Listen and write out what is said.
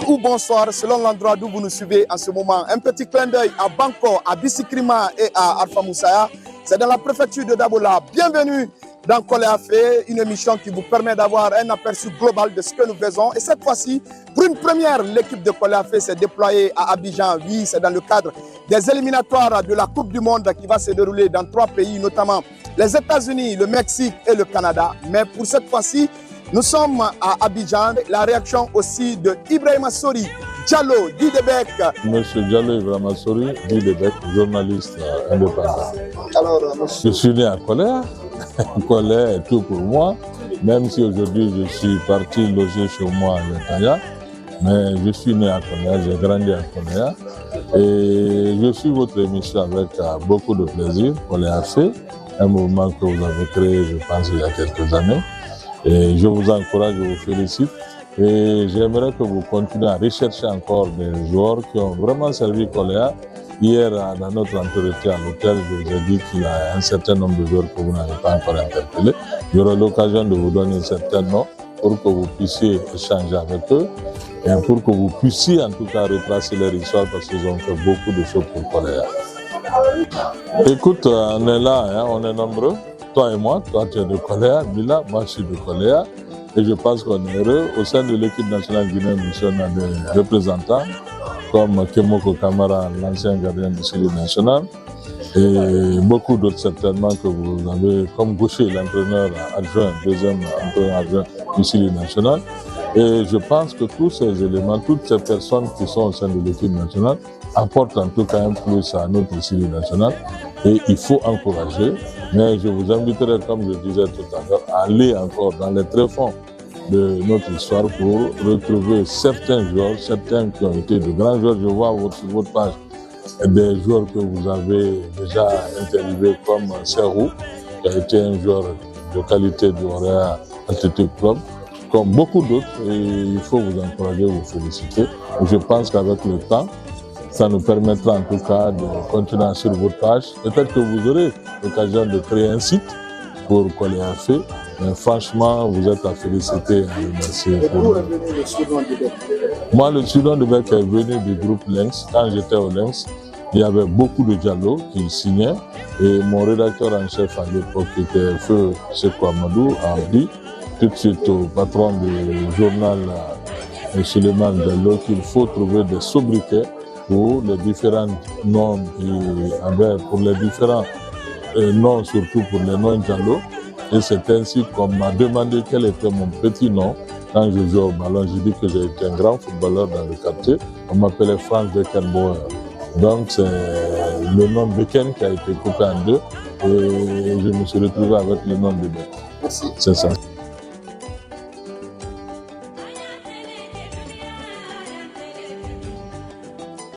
ou bonsoir selon l'endroit d'où vous nous suivez en ce moment. Un petit clin d'œil à Banko, à Bissikrima et à Alpha Moussaya. C'est dans la préfecture de Dabola. Bienvenue dans Koléafé, une émission qui vous permet d'avoir un aperçu global de ce que nous faisons. Et cette fois-ci, pour une première, l'équipe de Koléafé s'est déployée à Abidjan. Oui, c'est dans le cadre des éliminatoires de la Coupe du Monde qui va se dérouler dans 3 pays, notamment les États-Unis, le Mexique et le Canada. Mais pour cette fois-ci, nous sommes à Abidjan. La réaction aussi de Ibrahima Sori Diallo, Didebek. Monsieur Diallo Ibrahima Sori, Didebek, journaliste indépendant. Alors, je suis né à Kolea. Kolea est tout pour moi. Même si aujourd'hui je suis parti loger chez moi à Yataya. Mais je suis né à Kolea, j'ai grandi à Kolea. Et je suis votre émission avec beaucoup de plaisir. Koléafé, un mouvement que vous avez créé, je pense, il y a quelques années. Et je vous encourage, je vous félicite. Et j'aimerais que vous continuez à rechercher encore des joueurs qui ont vraiment servi Kolea. Hier, dans notre entretien à l'hôtel, je vous ai dit qu'il y a un certain nombre de joueurs que vous n'avez pas encore interpellés. J'aurai l'occasion de vous donner un certain nom pour que vous puissiez échanger avec eux et pour que vous puissiez en tout cas retracer leur histoire parce qu'ils ont fait beaucoup de choses pour Kolea. Écoute, on est là, hein, on est nombreux. Toi et moi, toi tu es de Kolea, Mila, moi je suis de Kolea. Et je pense qu'on est heureux. Au sein de l'équipe nationale guinéenne, on a des représentants comme Kemoko Kamara, l'ancien gardien du Sili national, et beaucoup d'autres certainement que vous avez, comme Gaucher, l'entraîneur adjoint, deuxième entraîneur adjoint du Sili national. Et je pense que tous ces éléments, toutes ces personnes qui sont au sein de l'équipe nationale apportent en tout cas un plus à notre Sili national. Et il faut encourager. Mais je vous inviterai, comme je disais tout à l'heure, à aller encore dans les tréfonds de notre histoire pour retrouver certains joueurs, certains qui ont été de grands joueurs. Je vois sur votre page des joueurs que vous avez déjà interviewés comme Serrou, qui a été un joueur de qualité du Orea Athletic Club, comme beaucoup d'autres. Et il faut vous encourager, vous féliciter. Et je pense qu'avec le temps, ça nous permettra en tout cas de continuer sur votre page. Peut-être que vous aurez l'occasion de créer un site pour Koléafé. Mais franchement, vous êtes à féliciter et à remercier. Moi, le Soudan de Bec est venu du groupe Lynx. Quand j'étais au Lynx, il y avait beaucoup de Diallo qui signaient. Et mon rédacteur en chef à l'époque, qui était Feu Sekou Amadou, a dit tout de suite au patron du journal Suleiman Diallo qu'il faut trouver des sobriquets pour les différents noms pour les différents noms, surtout pour les noms Diallo. Et c'est ainsi qu'on m'a demandé quel était mon petit nom. Quand je jouais au ballon, j'ai dit que j'ai été un grand footballeur dans le quartier. On m'appelait Frank Beckenbauer. Donc c'est le nom Becken qui a été coupé en deux. Et je me suis retrouvé avec le nom de Beck. Merci. C'est ça.